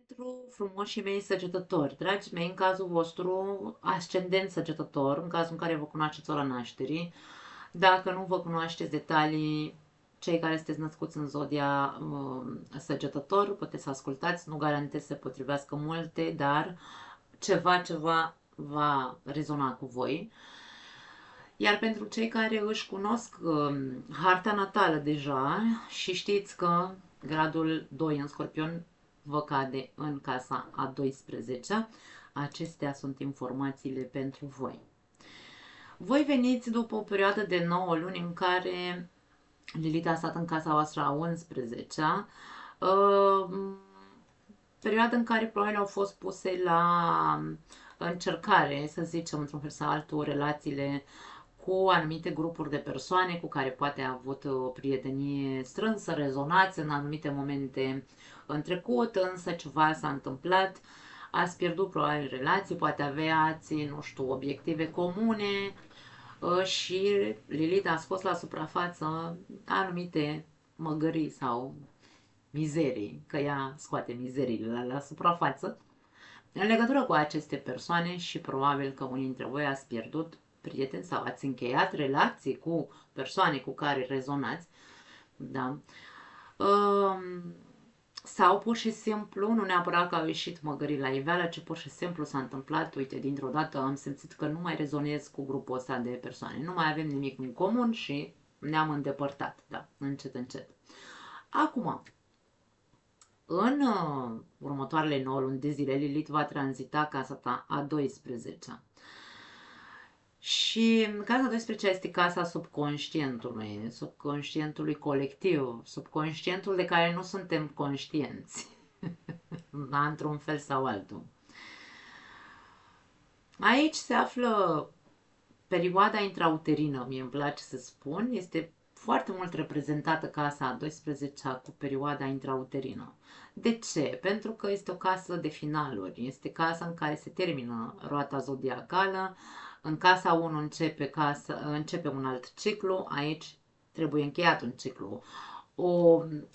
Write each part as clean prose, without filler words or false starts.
Pentru frumoșii mei săgetători, dragii mei, în cazul vostru, ascendent săgetător, în cazul în care vă cunoașteți ora nașterii, dacă nu vă cunoașteți detalii, cei care sunteți născuți în zodia săgetător, puteți să ascultați, nu garantez să se potrivească multe, dar ceva va rezona cu voi. Iar pentru cei care își cunosc harta natală deja și știți că gradul 2 în Scorpion vă cade în casa a 12-a, acestea sunt informațiile pentru voi. Voi veniți după o perioadă de 9 luni în care Lilith a stat în casa voastră a 11-a, perioadă în care probabil au fost puse la încercare, să zicem, într-un fel sau altul, relațiile cu anumite grupuri de persoane cu care poate a avut o prietenie strânsă, rezonați în anumite momente în trecut, însă ceva s-a întâmplat, ați pierdut probabil relații, poate aveați, nu știu, obiective comune și Lilith a scos la suprafață anumite măgării sau mizerii, că ea scoate mizeriile la suprafață, în legătură cu aceste persoane și probabil că unii dintre voi ați pierdut prieteni sau ați încheiat relații cu persoane cu care rezonați, da? Sau pur și simplu, nu neapărat că au ieșit măgării la iveală, ci pur și simplu s-a întâmplat, uite, dintr-o dată am simțit că nu mai rezonez cu grupul ăsta de persoane, nu mai avem nimic în comun și ne-am îndepărtat, da, încet, încet. Acum, în următoarele 9 luni de zile, Lilith va tranzita casa ta a 12-a. Și casa 12 este casa subconștientului colectiv, subconștientul de care nu suntem conștienți, într-un fel sau altul. Aici se află perioada intrauterină, mie îmi place să spun, este foarte mult reprezentată casa a 12-a cu perioada intrauterină. De ce? Pentru că este o casă de finaluri, este casa în care se termină roata zodiacală, în casa 1 începe un alt ciclu, aici trebuie încheiat un ciclu.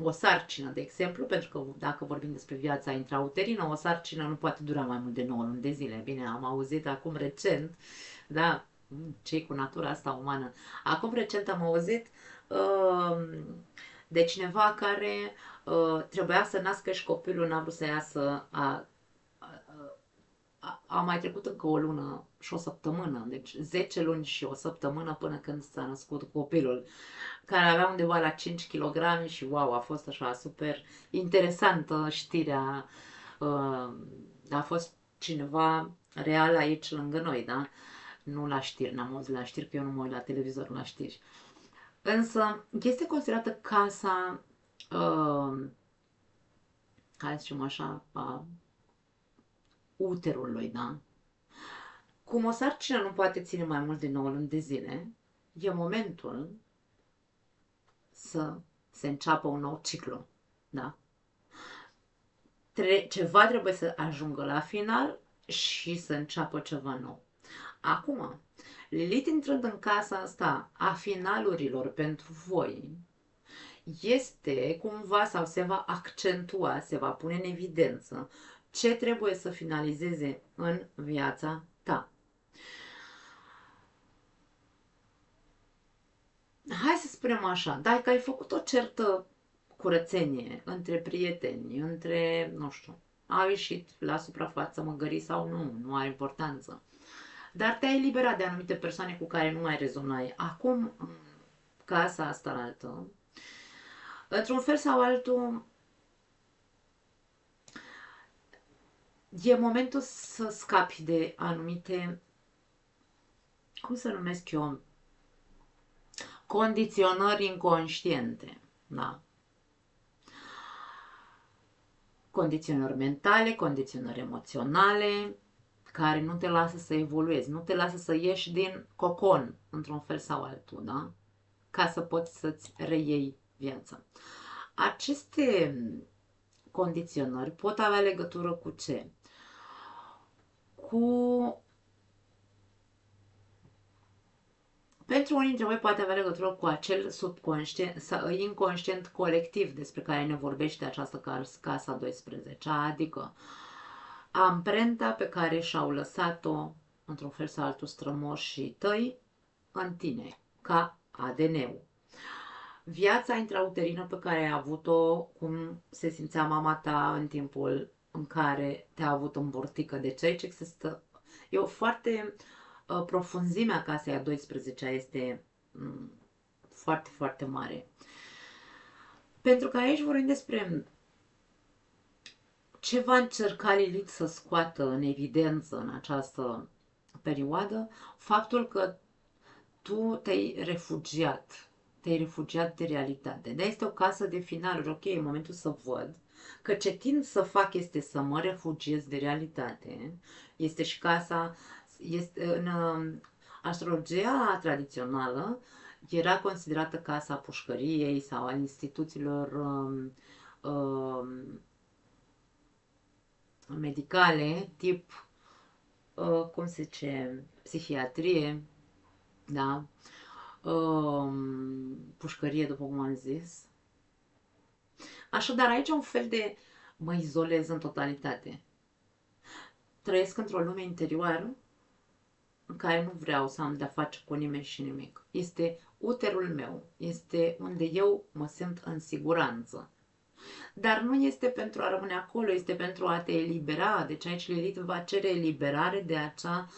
O sarcină, de exemplu, pentru că dacă vorbim despre viața intrauterină, o sarcină nu poate dura mai mult de 9 luni de zile. Bine, am auzit acum recent, da, ce cu natura asta umană. Acum recent am auzit de cineva care trebuia să nască și copilul n-a vrut să iasă, a mai trecut încă o lună și o săptămână, deci 10 luni și o săptămână până când s-a născut copilul, care avea undeva la 5 kg și wow, a fost așa super interesantă știrea. A fost cineva real aici lângă noi, da? Nu la știri, n-am auzit la știri, că eu nu mă uit la televizor la știri. Însă este considerată casa, hai să zicem așa, a uterului, da? Cum o sarcină nu poate ține mai mult de 9 luni de zile, e momentul să se înceapă un nou ciclu, da? Ceva trebuie să ajungă la final și să înceapă ceva nou. Acum, Lilith intrând în casa asta a finalurilor pentru voi, este cumva sau se va accentua, se va pune în evidență ce trebuie să finalizeze în viața ta. Hai să spunem așa, dacă ai făcut o certă curățenie între prieteni, între, nu știu, au ieșit la suprafață măgării sau nu are importanță. Dar te-ai eliberat de anumite persoane cu care nu mai rezonai. Acum, în casa asta altă, într-un fel sau altul, e momentul să scapi de anumite, cum să numesc eu, condiționări inconștiente. Da? Condiționări mentale, condiționări emoționale, care nu te lasă să evoluezi, nu te lasă să ieși din cocon, într-un fel sau altul, da? Ca să poți să-ți reiei viața. Aceste condiționări pot avea legătură cu ce? Cu Pentru unii dintre voi poate avea legătură cu acel subconștient sau inconștient colectiv despre care ne vorbește această casa 12, adică amprenta pe care și-au lăsat-o într-un fel sau altul strămoșii tăi în tine, ca ADN-ul. Viața intrauterină pe care ai avut-o, cum se simțea mama ta în timpul în care te-a avut în bortică. Deci aici există, e o foarte, profunzimea casei a 12-a este foarte, foarte mare. Pentru că aici vorbim despre ce va încerca Lilith să scoată în evidență în această perioadă, faptul că tu te-ai refugiat de realitate. Dar este o casă de finaluri. Ok, e momentul să văd că ce tind să fac este să mă refugiez de realitate. Este și casa, este în astrologia tradițională, era considerată casa pușcăriei sau a instituțiilor medicale, tip, cum se zice, psihiatrie, da? Pușcărie, după cum am zis. Așadar, aici un fel de mă izolez în totalitate. Trăiesc într-o lume interioară în care nu vreau să am de-a face cu nimeni și nimic. Este uterul meu, este unde eu mă simt în siguranță. Dar nu este pentru a rămâne acolo, este pentru a te elibera. Deci aici Lilith va cere eliberare de acea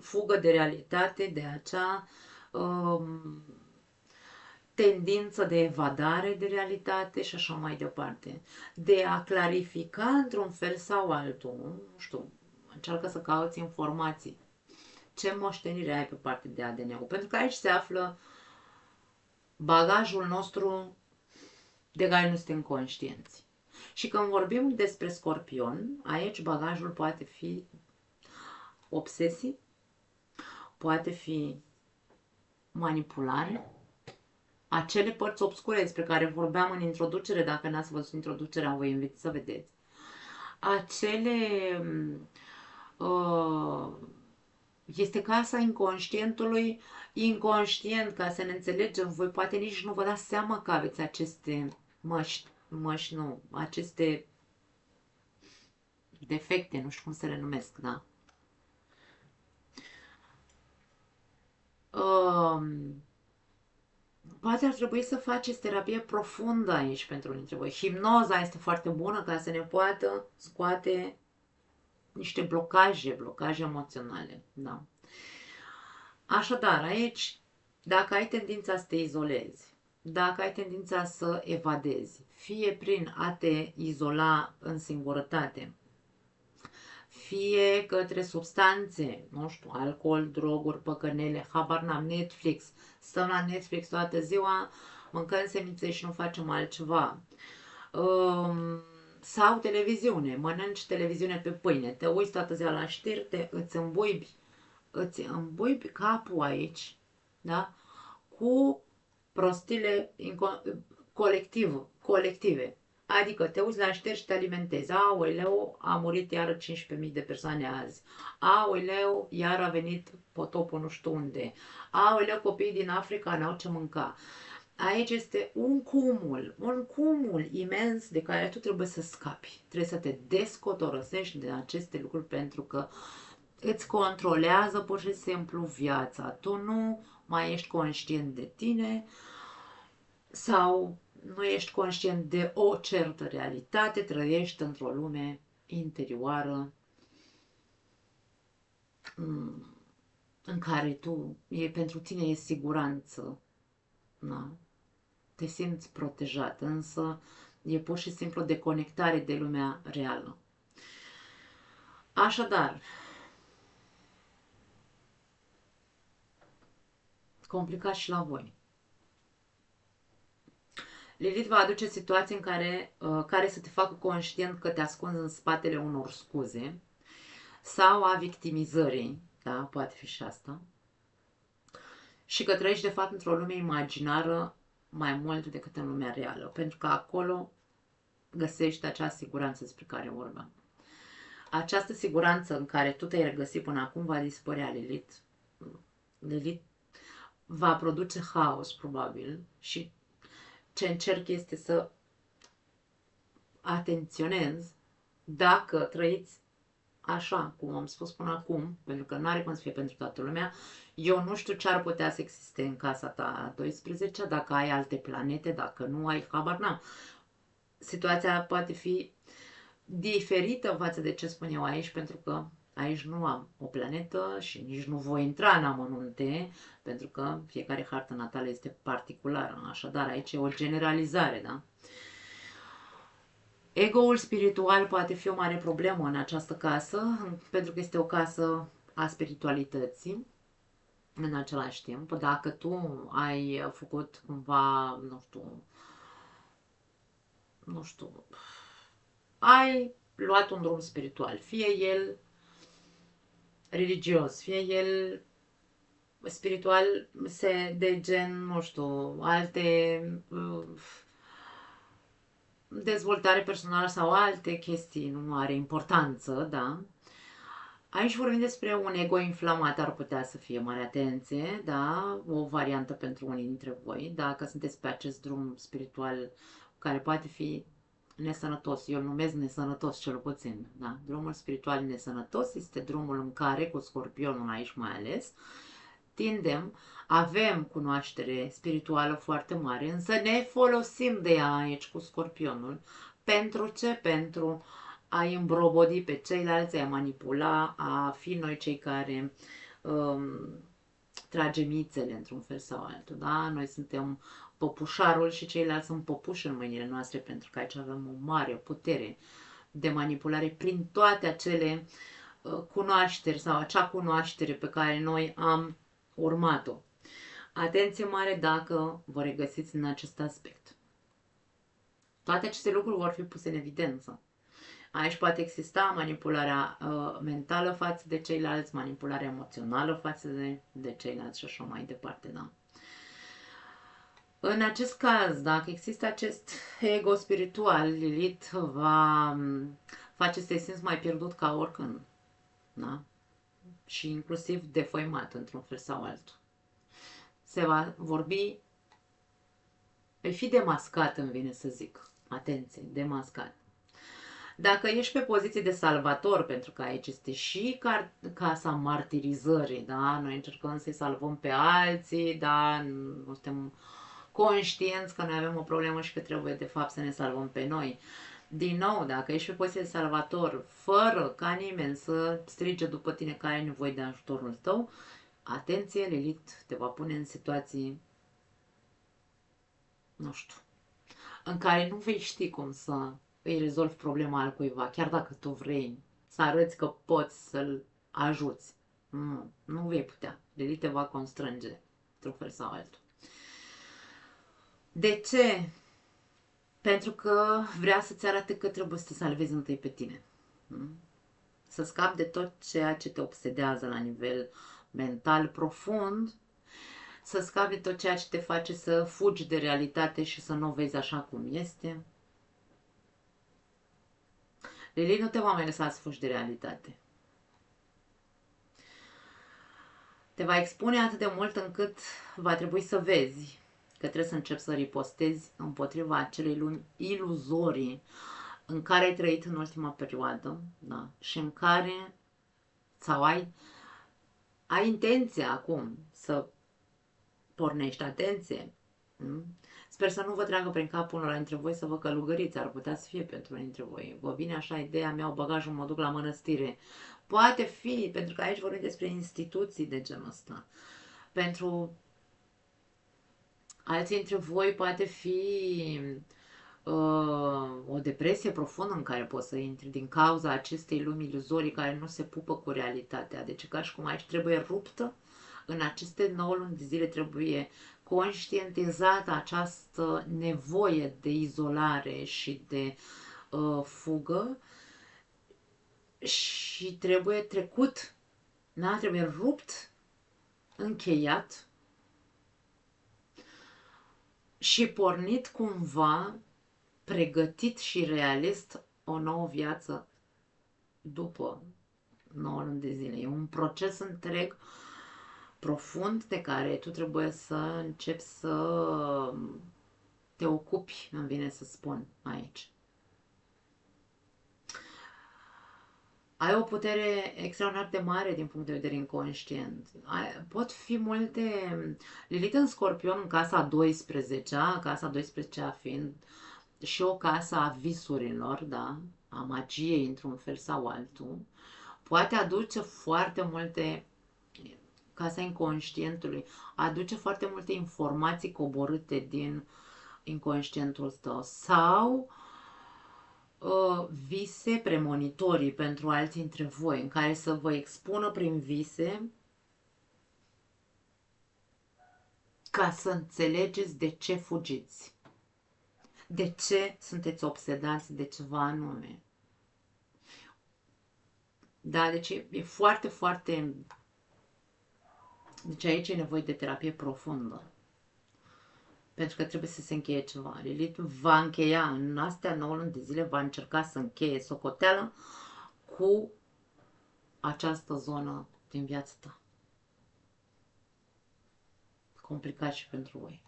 fugă de realitate, de acea tendință de evadare de realitate și așa mai departe. De a clarifica într-un fel sau altul, nu știu, încearcă să cauți informații. Ce moștenire ai pe partea de ADN-ul? Pentru că aici se află bagajul nostru de care nu suntem conștienți. Și când vorbim despre Scorpion, aici bagajul poate fi obsesii, poate fi manipulare, acele părți obscure despre care vorbeam în introducere, dacă n-ați văzut introducerea, vă invit să vedeți. Acele este casa inconștientului, inconștient, ca să ne înțelegem, voi poate nici nu vă dați seama că aveți aceste aceste defecte, nu știu cum să le numesc, da? Poate ar trebui să faceți terapie profundă aici pentru unii dintre voi. Hipnoza este foarte bună ca să ne poată scoate niște blocaje emoționale, da? Așadar, aici, dacă ai tendința să te izolezi, dacă ai tendința să evadezi, fie prin a te izola în singurătate, fie către substanțe, nu știu, alcool, droguri, păcănele, habar n-am, Netflix, stăm la Netflix toată ziua, mâncăm semințe și nu facem altceva. Sau televiziune, mănânci televiziune pe pâine, te uiți toată ziua la știri, îți îmbuibi capul aici, da? Cu prostile colective. Adică te uiți la știri și te alimentezi. Aoleu, a murit iară 15.000 de persoane azi. Aoleu, iar a venit potopul nu știu unde. Aoleu, copiii din Africa n-au ce mânca. Aici este un cumul imens de care tu trebuie să scapi. Trebuie să te descotorosești de aceste lucruri pentru că îți controlează pur și simplu viața. Tu nu mai ești conștient de tine sau nu ești conștient de o certă realitate, trăiești într-o lume interioară în care pentru tine e siguranță. Da? Te simți protejat, însă e pur și simplu deconectare de lumea reală. Așadar, complicat și la voi. Lilith va aduce situații în care să te facă conștient că te ascunzi în spatele unor scuze sau a victimizării, da, poate fi și asta, și că trăiești de fapt într-o lume imaginară mai mult decât în lumea reală, pentru că acolo găsești acea siguranță despre care vorbeam. Această siguranță în care tu te-ai regăsit până acum va dispărea, Lilith. Lilith va produce haos, probabil, și ce încerc este să atenționez dacă trăiți așa, cum am spus până acum, pentru că nu are cum să fie pentru toată lumea, eu nu știu ce ar putea să existe în casa ta 12, dacă ai alte planete, dacă nu ai, habar n-am. Situația poate fi diferită față de ce spun eu aici, pentru că aici nu am o planetă și nici nu voi intra în amănunte, pentru că fiecare hartă natală este particulară. Așadar, aici e o generalizare, da? Ego-ul spiritual poate fi o mare problemă în această casă, pentru că este o casă a spiritualității în același timp. Dacă tu ai făcut cumva, nu știu, ai luat un drum spiritual, fie el religios, fie el spiritual de gen, nu știu, alte dezvoltare personală sau alte chestii, nu are importanță, da? Aici vorbim despre un ego inflamat, ar putea să fie, mare atenție, da? O variantă pentru unii dintre voi, dacă sunteți pe acest drum spiritual care poate fi nesănătos. Eu îl numesc nesănătos, cel puțin, da? Drumul spiritual nesănătos este drumul în care, cu scorpionul aici mai ales, avem cunoaștere spirituală foarte mare, însă ne folosim de ea aici cu scorpionul. Pentru ce? Pentru a îmbrobodi pe ceilalți, a manipula, a fi noi cei care tragem mițele într-un fel sau altul. Da? Noi suntem păpușarul și ceilalți sunt păpuși în mâinile noastre, pentru că aici avem o mare putere de manipulare prin toate acele cunoașteri sau acea cunoaștere pe care noi am urmat-o. Atenție mare dacă vă regăsiți în acest aspect. Toate aceste lucruri vor fi puse în evidență. Aici poate exista manipularea mentală față de ceilalți, manipularea emoțională față de ceilalți și așa mai departe, da? În acest caz, dacă există acest ego spiritual, Lilith va face să te simți mai pierdut ca oricând, da? Și inclusiv defăimat într-un fel sau altul. Se va vorbi, vei fi demascat, îmi vine să zic. Atenție, demascat. Dacă ești pe poziție de salvator, pentru că aici este și casa martirizării, da? Noi încercăm să-i salvăm pe alții, da? Nu suntem conștienți că noi avem o problemă și că trebuie de fapt să ne salvăm pe noi. Din nou, dacă ești pe poziție de salvator, fără ca nimeni să strige după tine că ai nevoie de ajutorul tău, atenție, Lilith te va pune în situații, nu știu, în care nu vei ști cum să îi rezolvi problema al cuiva, chiar dacă tu vrei să arăți că poți să-l ajuți. Nu vei putea. Lilith te va constrânge într-un fel sau altul. De ce? Pentru că vrea să-ți arate că trebuie să te salvezi întâi pe tine. Să scapi de tot ceea ce te obsedează la nivel mental profund, să scapi de tot ceea ce te face să fugi de realitate și să nu o vezi așa cum este. Lilith nu te va mai lăsa să fugi de realitate. Te va expune atât de mult încât va trebui să vezi că trebuie să începi să ripostezi împotriva acelei lumi iluzorii în care ai trăit în ultima perioadă, da? Și în care sau ai intenția acum să pornești, atenție. Sper să nu vă treacă prin capul unul dintre voi să vă călugăriți, ar putea să fie pentru unii dintre voi. Vă vine așa ideea, mi-au bagajul, mă duc la mănăstire. Poate fi, pentru că aici vorbim despre instituții de genul ăsta. Pentru alții dintre voi poate fi o depresie profundă în care poți să intri din cauza acestei lumi iluzorii care nu se pupă cu realitatea. Deci ca și cum aici trebuie ruptă, în aceste 9 luni de zile trebuie conștientizată această nevoie de izolare și de fugă și trebuie trecut, da? Trebuie rupt, încheiat și pornit cumva, pregătit și realist, o nouă viață după 9 luni de zile. E un proces întreg profund de care tu trebuie să începi să te ocupi, îmi vine să spun aici. Ai o putere extraordinar de mare din punct de vedere inconștient. Pot fi multe... Lilith în Scorpion, în casa 12-a, casa 12-a fiind și o casă a visurilor, da? A magiei, într-un fel sau altul, poate aduce foarte multe, casa inconștientului, aduce foarte multe informații coborâte din inconștientul tău sau vise premonitorii pentru alții dintre voi, în care să vă expună prin vise ca să înțelegeți de ce fugiți, de ce sunteți obsedați de ceva anume. Da, deci e foarte, foarte... Deci aici e nevoie de terapie profundă. Pentru că trebuie să se încheie ceva. Lilith va încheia în astea 9 luni de zile, va încerca să încheie socoteală cu această zonă din viața ta. Complicat și pentru voi.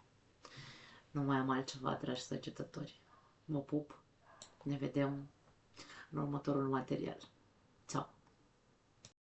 Nu mai am altceva, dragi săgetători. Vă pup. Ne vedem în următorul material. Ciao!